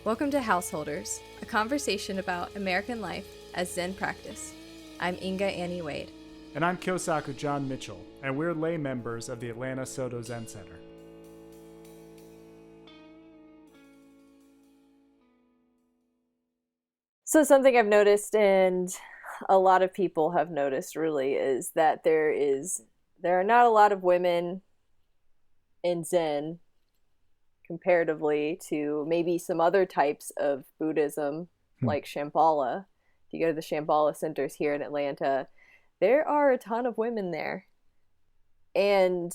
Welcome to Householders, a conversation about American life as Zen practice. I'm Inga Annie Wade. And I'm Kyosaku John Mitchell, and we're lay members of the Atlanta Soto Zen Center. So something I've noticed, and a lot of people have noticed really, is that there are not a lot of women in Zen comparatively to maybe some other types of Buddhism like Shambhala. If you go to the Shambhala centers here in Atlanta, there are a ton of women there. And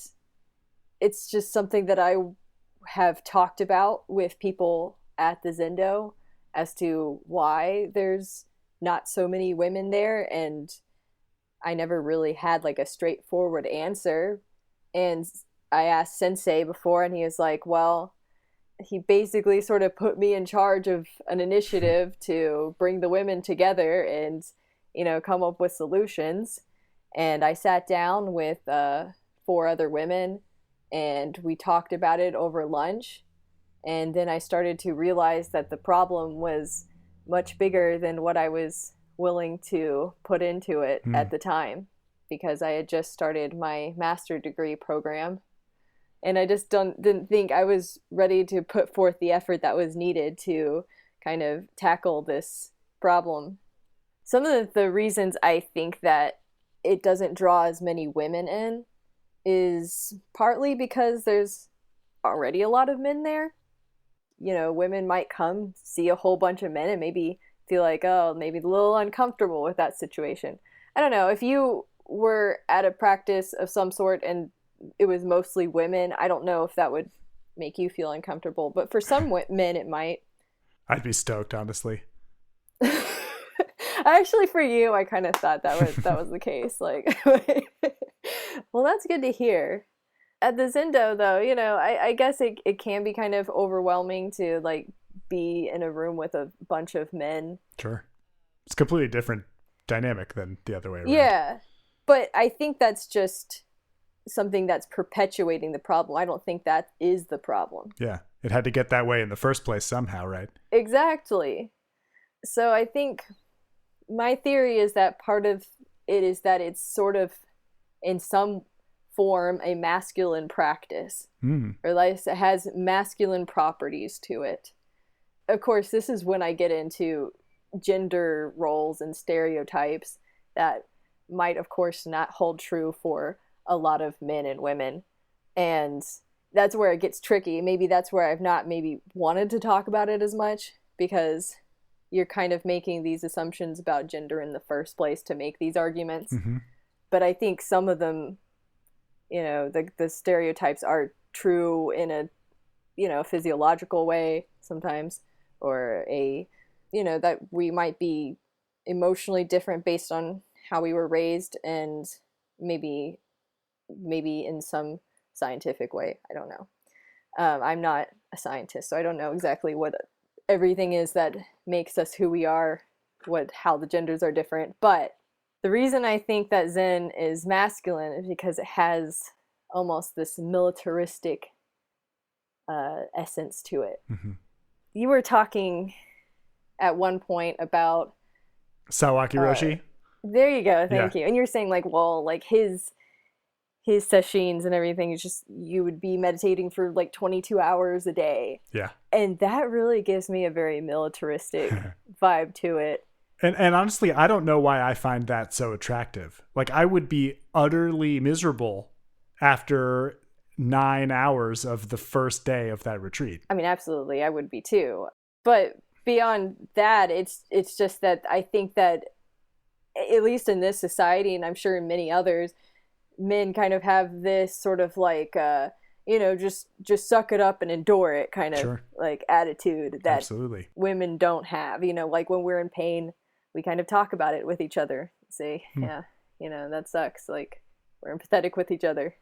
it's just something that I have talked about with people at the Zendo as to why there's not so many women there, and I never really had like a straightforward answer. And I asked Sensei before, and he was like, well, he basically sort of put me in charge of an initiative to bring the women together and, come up with solutions. And I sat down with 4 other women, and we talked about it over lunch. And then I started to realize that the problem was much bigger than what I was willing to put into it at the time, because I had just started my master's degree program. And I just didn't think I was ready to put forth the effort that was needed to kind of tackle this problem. Some of the reasons I think that it doesn't draw as many women in is partly because there's already a lot of men there. Women might come, see a whole bunch of men, and maybe feel like, oh, maybe a little uncomfortable with that situation. I don't know. If you were at a practice of some sort and it was mostly women, I don't know if that would make you feel uncomfortable. But for some men, it might. I'd be stoked, honestly. Actually, for you, I kind of thought that was the case. Like, well, that's good to hear. At the Zendo, though, I guess it can be kind of overwhelming to like be in a room with a bunch of men. Sure. It's a completely different dynamic than the other way around. Yeah, but I think that's just something that's perpetuating the problem. I don't think that is the problem. Yeah, it had to get that way in the first place somehow, right? Exactly. So I think my theory is that part of it is that it's sort of in some form a masculine practice, or like it has masculine properties to it. Of course, this is when I get into gender roles and stereotypes that might, of course, not hold true for a lot of men and women. And that's where it gets tricky. Maybe that's where I've not maybe wanted to talk about it as much, because you're kind of making these assumptions about gender in the first place to make these arguments. But I think some of them, the stereotypes are true in a, physiological way sometimes, or that we might be emotionally different based on how we were raised, and maybe in some scientific way. I don't know. I'm not a scientist, so I don't know exactly what everything is that makes us who we are, how the genders are different. But the reason I think that Zen is masculine is because it has almost this militaristic essence to it. You were talking at one point about Sawaki Roshi. There you go. Thank you. And you're saying like, well, like his sessions and everything is just, you would be meditating for like 22 hours a day. Yeah. And that really gives me a very militaristic vibe to it. And honestly, I don't know why I find that so attractive. Like, I would be utterly miserable after 9 hours of the first day of that retreat. I mean, absolutely, I would be too. But beyond that, it's just that I think that, at least in this society, and I'm sure in many others, men kind of have this sort of like, just suck it up and endure it kind of like attitude that Absolutely. Women don't have. Like when we're in pain, we kind of talk about it with each other. Say, yeah, that sucks. Like, we're empathetic with each other.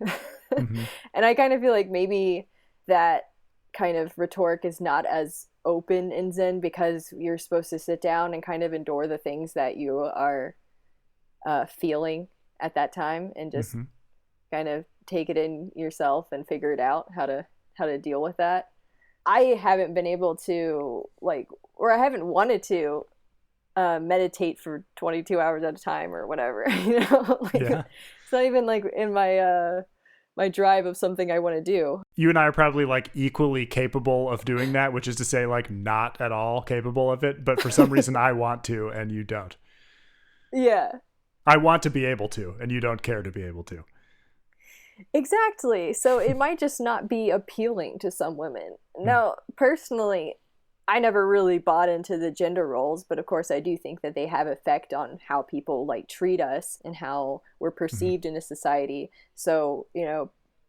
And I kind of feel like maybe that kind of rhetoric is not as open in Zen, because you're supposed to sit down and kind of endure the things that you are feeling at that time, and just kind of take it in yourself and figure it out how to deal with that. I haven't been able to like, or I haven't wanted to meditate for 22 hours at a time or whatever. Like Yeah. it's not even like in my drive of something I want to do. You and I are probably like equally capable of doing that, which is to say like not at all capable of it, but for some reason I want to and you don't. Yeah. I want to be able to and you don't care to be able to. Exactly. So it might just not be appealing to some women. Now, personally, I never really bought into the gender roles, but of course I do think that they have effect on how people like treat us and how we're perceived in a society. So,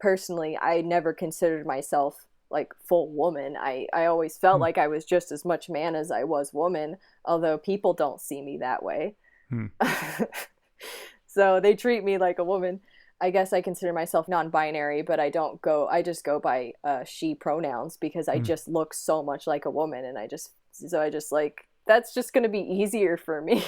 personally, I never considered myself like full woman. I always felt like I was just as much man as I was woman, although people don't see me that way. So they treat me like a woman. I guess I consider myself non-binary, but I just go by she pronouns because I just look so much like a woman, and I just like, that's just going to be easier for me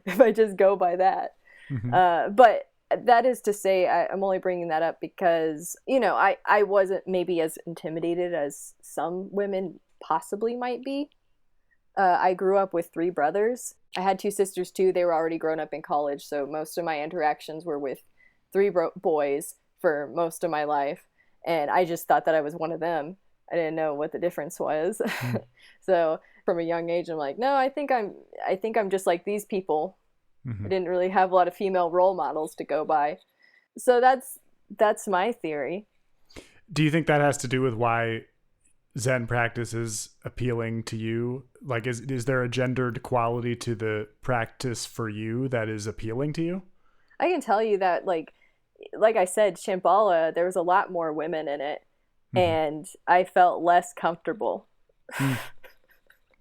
if I just go by that. But that is to say, I'm only bringing that up because, I wasn't maybe as intimidated as some women possibly might be. I grew up with 3 brothers. I had 2 sisters too. They were already grown up in college, so most of my interactions were with 3 boys for most of my life, and I just thought that I was one of them. I didn't know what the difference was. So from a young age, I'm like, no, I think I'm just like these people. I didn't really have a lot of female role models to go by. So that's my theory. Do you think that has to do with why Zen practice is appealing to you? Like, is there a gendered quality to the practice for you that is appealing to you? I can tell you that, like I said, Shambhala, there was a lot more women in it, and I felt less comfortable.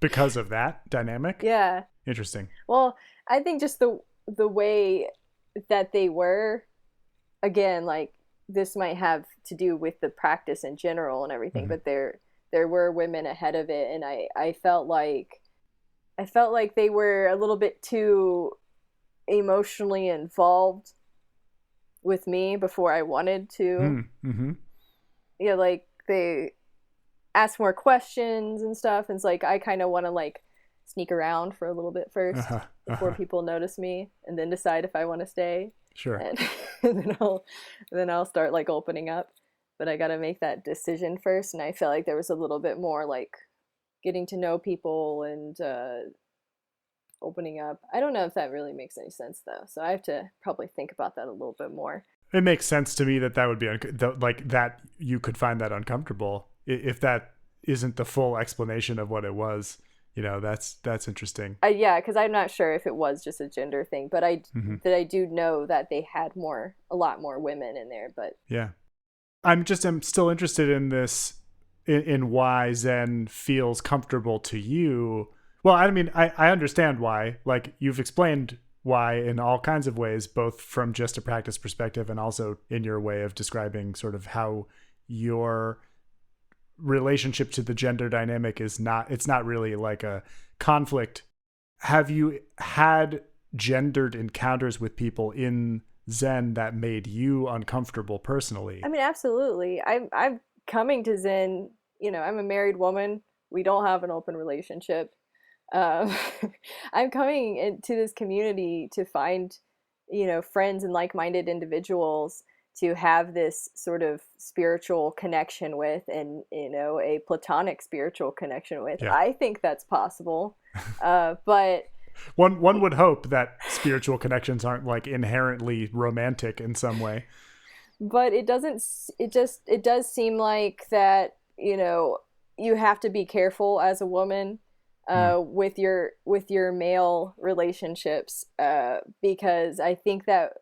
Because of that dynamic? Yeah. Interesting. Well, I think just the way that they were, again, like, this might have to do with the practice in general and everything, but there were women ahead of it, and I felt like they were a little bit too emotionally involved with me before I wanted to. Yeah, like they ask more questions and stuff, and it's like I kind of want to like sneak around for a little bit first before people notice me, and then decide if I want to stay. Sure. And then I'll start like opening up, but I got to make that decision first. And I feel like there was a little bit more like getting to know people and opening up. I don't know if that really makes any sense though, so I have to probably think about that a little bit more. It makes sense to me that would be like that you could find that uncomfortable if that isn't the full explanation of what it was. That's interesting. Yeah, because I'm not sure if it was just a gender thing, but I do know that they had a lot more women in there. But yeah, I'm still interested in this, in why Zen feels comfortable to you. Well, I mean, I understand why. Like, you've explained why in all kinds of ways, both from just a practice perspective and also in your way of describing sort of how your relationship to the gender dynamic it's not really like a conflict. Have you had gendered encounters with people in Zen that made you uncomfortable personally? I mean, absolutely. I'm coming to Zen, I'm a married woman. We don't have an open relationship. I'm coming into this community to find, friends and like-minded individuals to have this sort of spiritual connection with, and, a platonic spiritual connection with. Yeah. I think that's possible. But one would hope that spiritual connections aren't like inherently romantic in some way. But it does seem like that, you have to be careful as a woman with your male relationships, because I think that,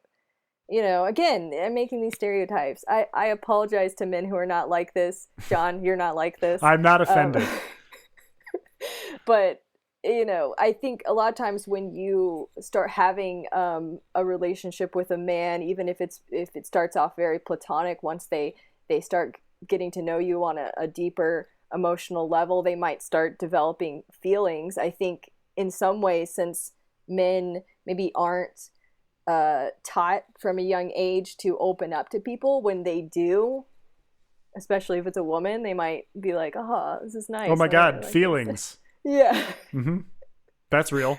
again, I'm making these stereotypes. I apologize to men who are not like this. John, you're not like this. I'm not offended. But, I think a lot of times when you start having a relationship with a man, even if it starts off very platonic, once they start getting to know you on a deeper emotional level, they might start developing feelings. I think in some ways, since men maybe aren't taught from a young age to open up to people, when they do, especially if it's a woman, they might be like, oh, this is nice. Oh my I God, really like feelings. this. Yeah. Mm-hmm. That's real.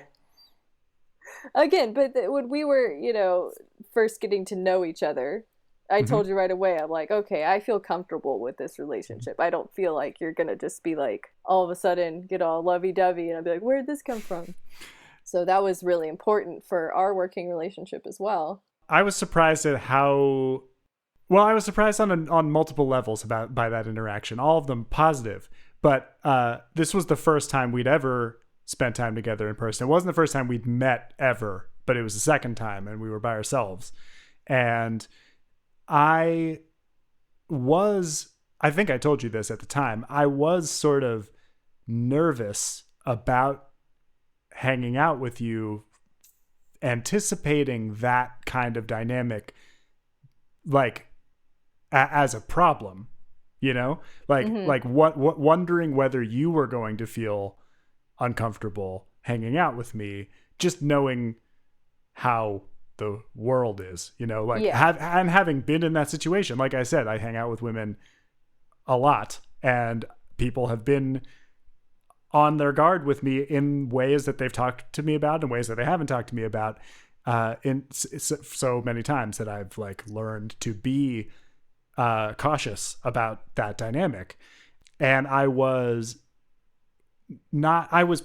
Again, but when we were, first getting to know each other, I Mm-hmm. told you right away, I'm like, okay, I feel comfortable with this relationship. I don't feel like you're gonna just be like, all of a sudden, get all lovey-dovey, and I'll be like, where'd this come from? So that was really important for our working relationship as well. I was surprised at how well. I was surprised on multiple levels by that interaction. All of them positive, but this was the first time we'd ever spent time together in person. It wasn't the first time we'd met ever, but it was the second time, and we were by ourselves. And I think I told you this at the time. I was sort of nervous about hanging out with you, anticipating that kind of dynamic, like as a problem, like what wondering whether you were going to feel uncomfortable hanging out with me, just knowing how the world is, having been in that situation. Like I said, I hang out with women a lot, and people have been on their guard with me in ways that they've talked to me about and ways that they haven't talked to me about, in so many times that I've like learned to be cautious about that dynamic. And I was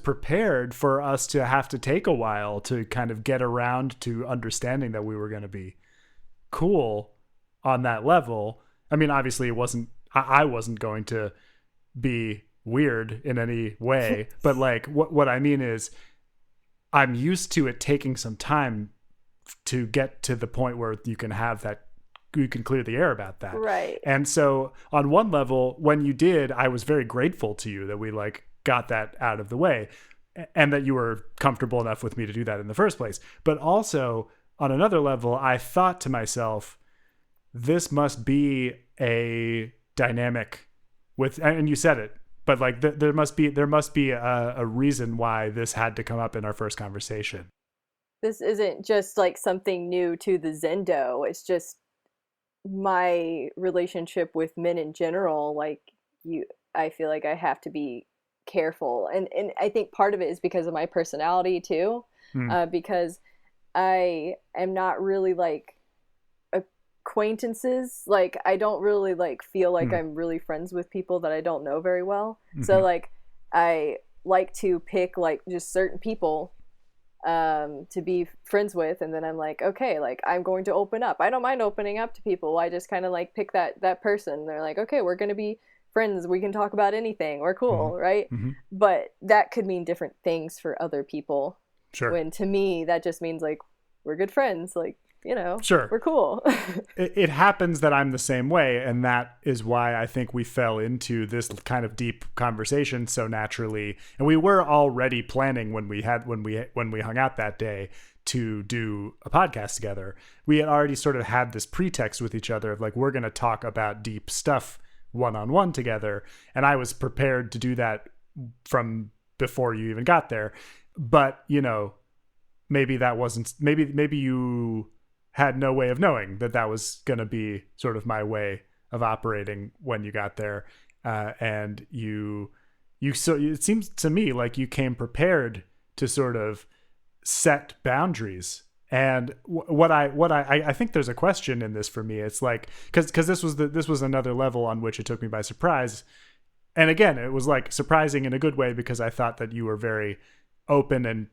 prepared for us to have to take a while to kind of get around to understanding that we were going to be cool on that level. I mean, obviously I wasn't going to be weird in any way, but like what I mean is I'm used to it taking some time to get to the point where you can clear the air about that. Right. And so on one level, when you did, I was very grateful to you that we like got that out of the way and that you were comfortable enough with me to do that in the first place. But also on another level, I thought to myself, this must be a dynamic with, and you said it, but like there must be a reason why this had to come up in our first conversation. This isn't just like something new to the Zendo. It's just my relationship with men in general. Like I feel like I have to be careful, and I think part of it is because of my personality too, because I am not really like acquaintances. Like I don't really like feel like I'm really friends with people that I don't know very well. So like I like to pick like just certain people to be friends with, and then I'm like, okay, like I'm going to open up. I don't mind opening up to people. I just kind of like pick that person. They're like, okay, we're going to be friends, we can talk about anything, we're cool, right? But that could mean different things for other people. Sure. When to me that just means like we're good friends, like sure, we're cool. It happens that I'm the same way, and that is why I think we fell into this kind of deep conversation so naturally. And we were already planning when we hung out that day to do a podcast together. We had already sort of had this pretext with each other of like, we're going to talk about deep stuff one-on-one together, and I was prepared to do that from before you even got there. But maybe that wasn't, maybe you had no way of knowing that was going to be sort of my way of operating when you got there, and so it seems to me like you came prepared to sort of set boundaries. And what I think there's a question in this for me. It's like, because this was another level on which it took me by surprise. And again, it was like surprising in a good way, because I thought that you were very open and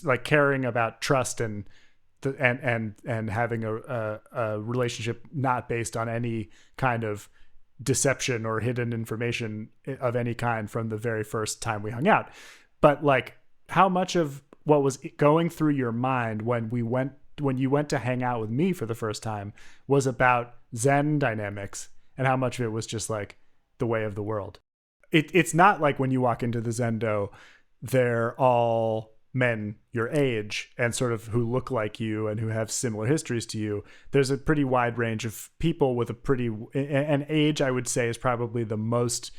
like caring about trust and having a relationship not based on any kind of deception or hidden information of any kind from the very first time we hung out. But like, how much of what was going through your mind when you went to hang out with me for the first time was about Zen dynamics, and how much of it was just like the way of the world? It's not like when you walk into the Zendo, they're all men your age and sort of who look like you and who have similar histories to you. There's a pretty wide range of people with and age, I would say, is probably the most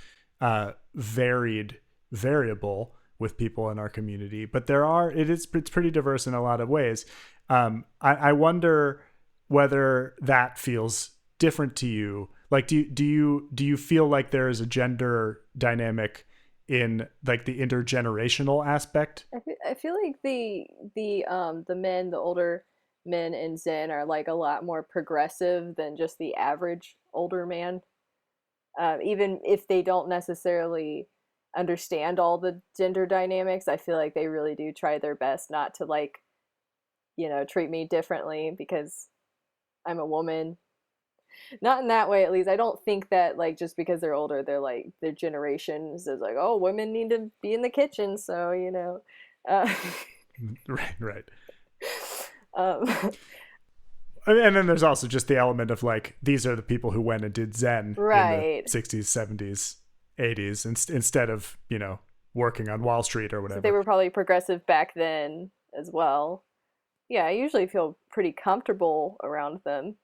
variable with people in our community, but it's pretty diverse in a lot of ways. I wonder whether that feels different to you, Like, do you feel like there is a gender dynamic in like the intergenerational aspect? I feel like the older men in Zen are like a lot more progressive than just the average older man. Even if they don't necessarily understand all the gender dynamics, I feel like they really do try their best not to like, treat me differently because I'm a woman. Not in that way, at least. I don't think that like just because they're older, they're like their generation is like, oh, women need to be in the kitchen, so uh, Right. um, And then there's also just the element of like, these are the people who went and did Zen right. in the 60s, 70s, 80s, instead of, working on Wall Street or whatever. So they were probably progressive back then as well. Yeah, I usually feel pretty comfortable around them.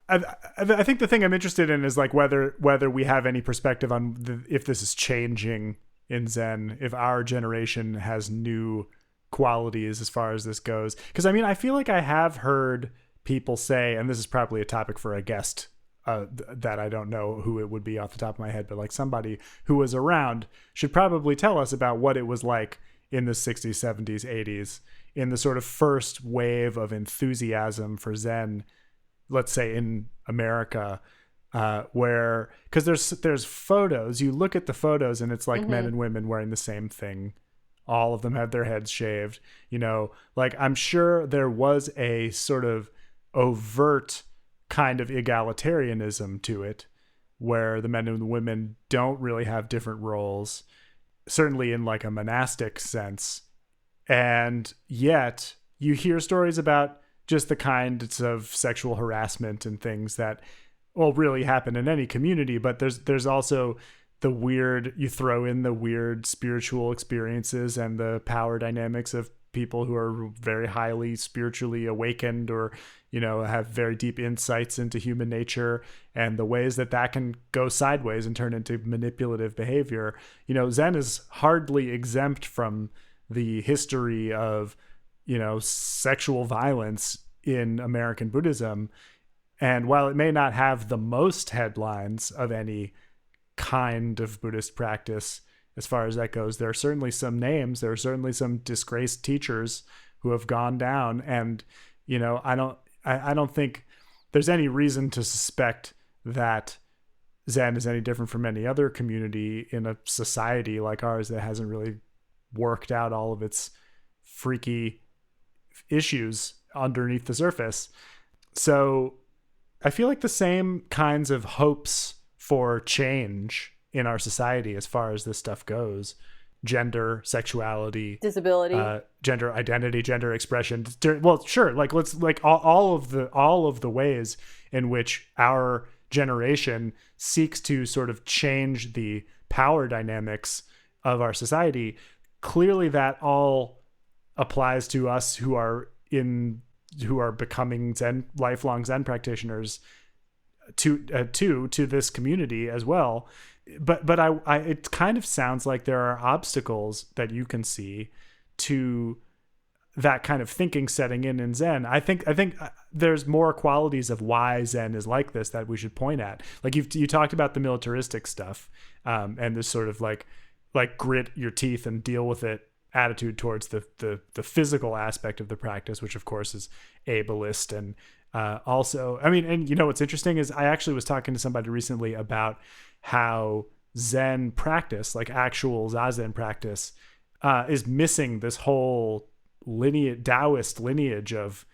I think the thing I'm interested in is like whether we have any perspective on if this is changing in Zen, if our generation has new qualities as far as this goes. Because I mean, I feel like I have heard people say, and this is probably a topic for a guest that I don't know who it would be off the top of my head, but like somebody who was around should probably tell us about what it was like in the 60s, 70s, 80s, in the sort of first wave of enthusiasm for Zen, let's say in America, where, because there's photos, you look at the photos and it's like men and women wearing the same thing. All of them have their heads shaved, like I'm sure there was a sort of overt kind of egalitarianism to it where the men and the women don't really have different roles, certainly in like a monastic sense. And yet you hear stories about just the kinds of sexual harassment and things that really happen in any community, but there's also you throw in the weird spiritual experiences and the power dynamics of people who are very highly spiritually awakened or, have very deep insights into human nature and the ways that can go sideways and turn into manipulative behavior. Zen is hardly exempt from the history of, sexual violence in American Buddhism. And while it may not have the most headlines of any kind of Buddhist practice, as far as that goes, there are certainly some names, there are certainly some disgraced teachers who have gone down. And, I don't think there's any reason to suspect that Zen is any different from any other community in a society like ours that hasn't really worked out all of its freaky issues underneath the surface. So I feel like the same kinds of hopes for change in our society as far as this stuff goes, gender, sexuality, disability, gender identity, gender expression. Well, sure. Like let's like all of the ways in which our generation seeks to sort of change the power dynamics of our society. Clearly that all applies to us who are becoming lifelong Zen practitioners to this community as well. But I it kind of sounds like there are obstacles that you can see to that kind of thinking setting in Zen. I think there's more qualities of why Zen is like this that we should point at. Like you talked about the militaristic stuff, and this sort of like grit your teeth and deal with it attitude towards the physical aspect of the practice, which of course is ableist. And also, I mean, and what's interesting is I actually was talking to somebody recently about how Zen practice, like actual Zazen practice, is missing this whole Taoist lineage of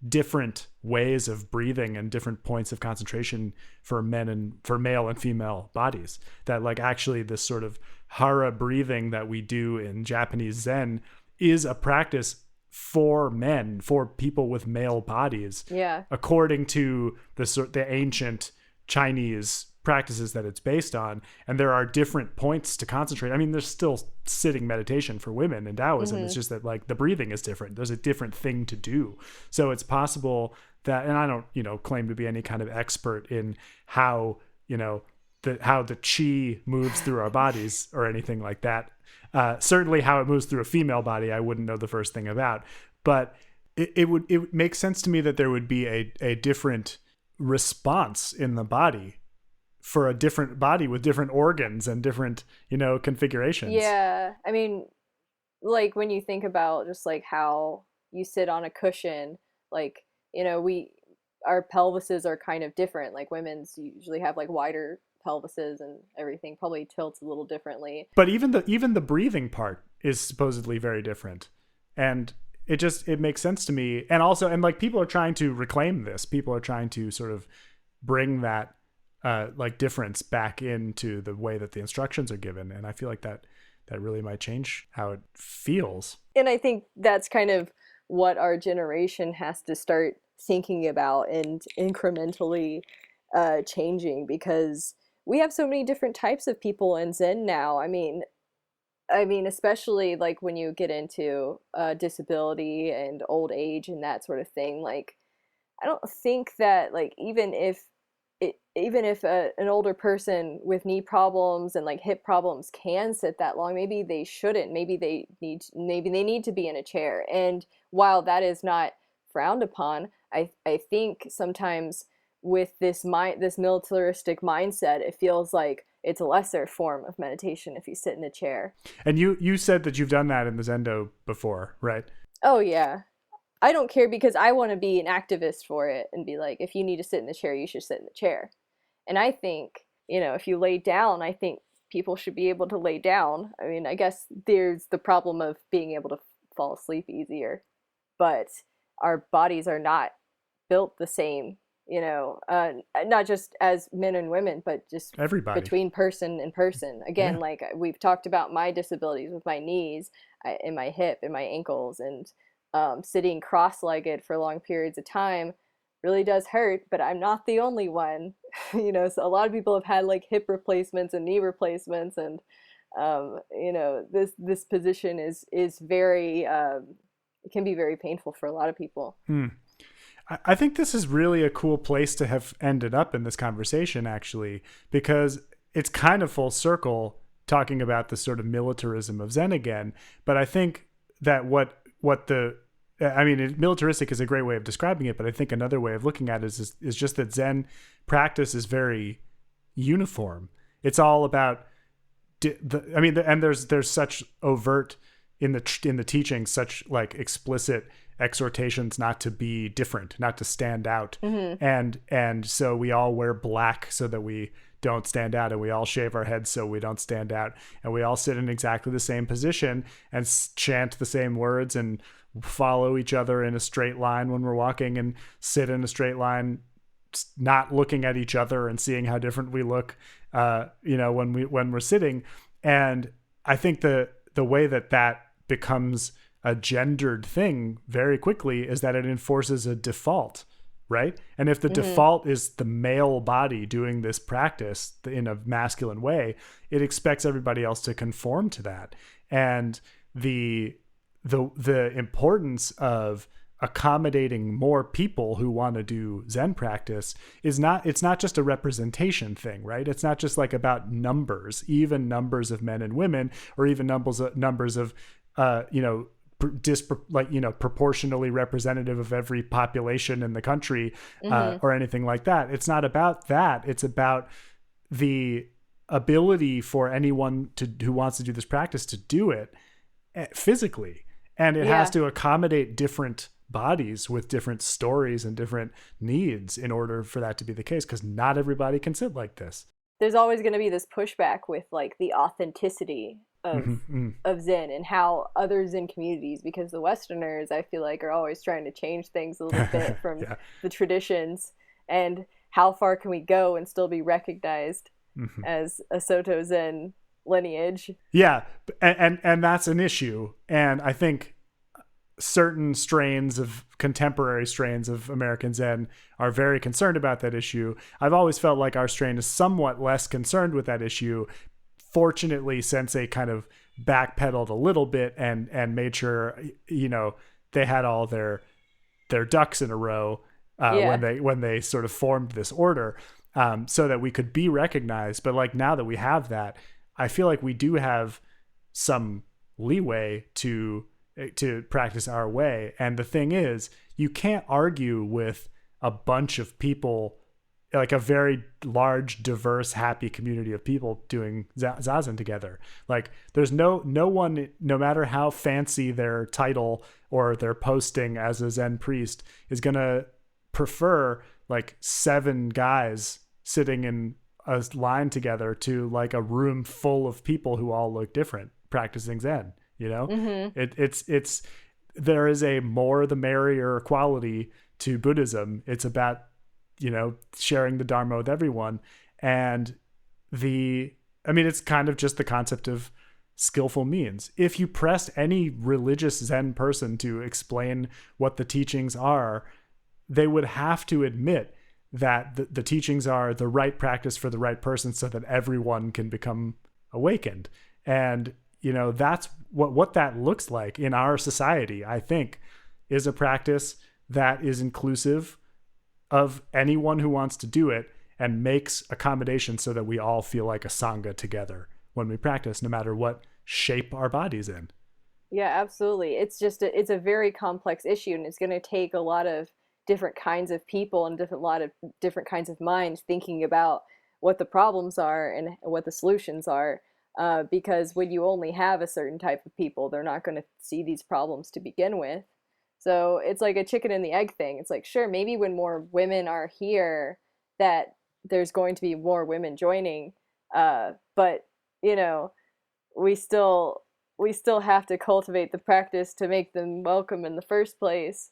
different ways of breathing and different points of concentration for male and female bodies. That like actually this sort of hara breathing that we do in Japanese Zen is a practice for men, for people with male bodies. Yeah. According to the ancient Chinese practices that it's based on. And there are different points to concentrate. I mean, there's still sitting meditation for women in Taoism. It's just that like the breathing is different. There's a different thing to do. So it's possible that, and I don't, claim to be any kind of expert in how, how the chi moves through our bodies or anything like that. Certainly how it moves through a female body, I wouldn't know the first thing about, but it would make sense to me that there would be a different response in the body for a different body with different organs and different, configurations. Yeah, I mean, like when you think about just like how you sit on a cushion, like, we our pelvises are kind of different. Like women's usually have like wider pelvises and everything probably tilts a little differently. But even the breathing part is supposedly very different. And it makes sense to me. And also, and like people are trying to reclaim this. People are trying to sort of bring that like difference back into the way that the instructions are given. And I feel like that really might change how it feels. And I think that's kind of what our generation has to start thinking about and incrementally changing, because we have so many different types of people in Zen now. I mean, especially like when you get into disability and old age and that sort of thing. Like, I don't think that like even if an older person with knee problems and like hip problems can sit that long, maybe they shouldn't. Maybe they need to be in a chair. And while that is not frowned upon, I think sometimes with this militaristic mindset, it feels like it's a lesser form of meditation if you sit in a chair. And you said that you've done that in the Zendo before, right? Oh yeah. I don't care, because I want to be an activist for it and be like, if you need to sit in the chair, you should sit in the chair. And I think, if you lay down, I think people should be able to lay down. I mean, I guess there's the problem of being able to fall asleep easier, but our bodies are not built the same, not just as men and women, but just everybody, between person and person. Again, like we've talked about my disabilities with my knees and my hip and my ankles, and sitting cross-legged for long periods of time really does hurt, but I'm not the only one. So a lot of people have had like hip replacements and knee replacements, and this position is very it can be very painful for a lot of people. I think this is really a cool place to have ended up in this conversation, actually, because it's kind of full circle talking about the sort of militarism of Zen again. But I think that militaristic is a great way of describing it, but I think another way of looking at it is just that Zen practice is very uniform. It's all about and there's such overt in the teaching, such like explicit exhortations not to be different, not to stand out. Mm-hmm. And so we all wear black so that we don't stand out, and we all shave our heads so we don't stand out, and we all sit in exactly the same position and chant the same words and follow each other in a straight line when we're walking, and sit in a straight line, not looking at each other and seeing how different we look when we're sitting. And I think the way that becomes a gendered thing very quickly is that it enforces a default, right? And if the mm-hmm. default is the male body doing this practice in a masculine way, it expects everybody else to conform to that. And the importance of accommodating more people who want to do Zen practice it's not just a representation thing, right? It's not just like about numbers, even numbers of men and women, or even numbers of proportionally representative of every population in the country, mm-hmm. or anything like that. It's not about that. It's about the ability for anyone who wants to do this practice to do it physically. And it has to accommodate different bodies with different stories and different needs in order for that to be the case, because not everybody can sit like this. There's always going to be this pushback with like the authenticity of Zen and how other Zen communities, because the Westerners, I feel like, are always trying to change things a little bit from the traditions, and how far can we go and still be recognized as a Soto Zen lineage. Yeah, and that's an issue. And I think certain contemporary strains of American Zen are very concerned about that issue. I've always felt like our strain is somewhat less concerned with that issue. Fortunately, Sensei kind of backpedaled a little bit and made sure, they had all their ducks in a row when they sort of formed this order, so that we could be recognized. But like now that we have that, I feel like we do have some leeway to practice our way. And the thing is, you can't argue with a bunch of people like a very large, diverse, happy community of people doing zazen together. Like there's no one, no matter how fancy their title or their posting as a Zen priest, is going to prefer like 7 guys sitting in a line together to like a room full of people who all look different practicing Zen, you know? It's there is a more the merrier quality to Buddhism. It's about, you know, sharing the Dharma with everyone. And it's kind of just the concept of skillful means. If you pressed any religious Zen person to explain what the teachings are, they would have to admit that the teachings are the right practice for the right person so that everyone can become awakened. And, you know, that's what that looks like in our society, I think, is a practice that is inclusive of anyone who wants to do it and makes accommodations so that we all feel like a sangha together when we practice, no matter what shape our body's in. Yeah, absolutely. It's a very complex issue, and it's going to take a lot of different kinds of people and a lot of different kinds of minds thinking about what the problems are and what the solutions are. Because when you only have a certain type of people, they're not going to see these problems to begin with. So it's like a chicken and the egg thing. It's like, sure, maybe when more women are here, that there's going to be more women joining. But, you know, we still have to cultivate the practice to make them welcome in the first place.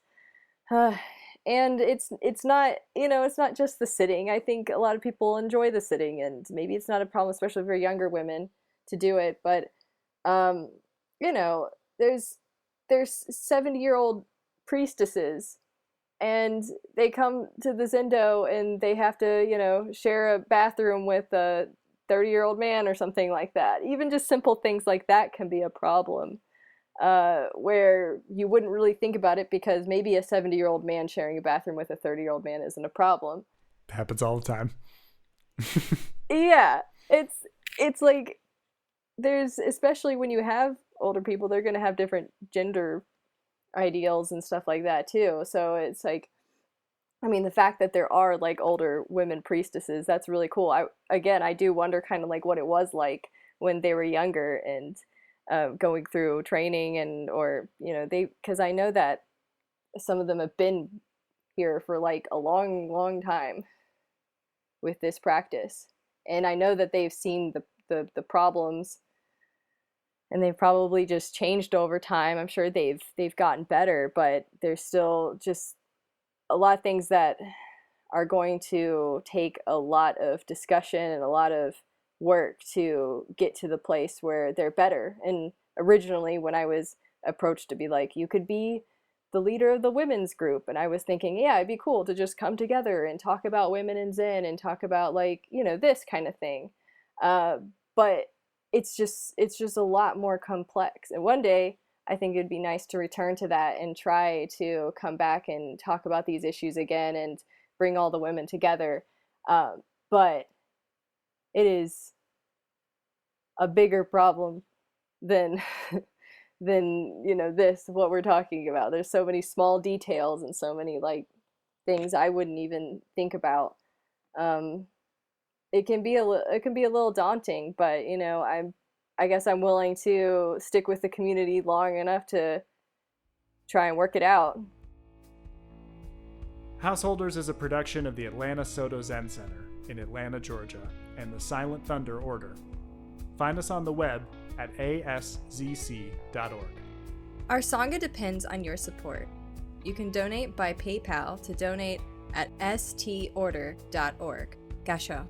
And it's not, you know, it's not just the sitting. I think a lot of people enjoy the sitting, and maybe it's not a problem, especially for younger women, to do it. But, you know, there's 70-year-old priestesses, and they come to the Zendo and they have to, you know, share a bathroom with a 30-year-old man or something like that. Even just simple things like that can be a problem, where you wouldn't really think about it because maybe a 70-year-old man sharing a bathroom with a 30-year-old man isn't a problem. It happens all the time. Yeah, it's like there's, especially when you have older people, they're going to have different gender ideals and stuff like that too. So it's like, I mean, the fact that there are like older women priestesses, that's really cool. I do wonder kind of like what it was like when they were younger and going through training, and, or, you know, because I know that some of them have been here for like a long time with this practice, and I know that they've seen the problems, and they've probably just changed over time. I'm sure they've gotten better, but there's still just a lot of things that are going to take a lot of discussion and a lot of work to get to the place where they're better. And originally, when I was approached to be like, you could be the leader of the women's group, and I was thinking, yeah, it'd be cool to just come together and talk about women in Zen and talk about, like, you know, this kind of thing. But it's just a lot more complex. And one day, I think it'd be nice to return to that and try to come back and talk about these issues again and bring all the women together. But it is a bigger problem than you know, what we're talking about. There's so many small details and so many like things I wouldn't even think about. It can be a little daunting, but, you know, I guess I'm willing to stick with the community long enough to try and work it out. Householders is a production of the Atlanta Soto Zen Center in Atlanta, Georgia, and the Silent Thunder Order. Find us on the web at ASZC.org. Our Sangha depends on your support. You can donate by PayPal to donate at storder.org. Gasho.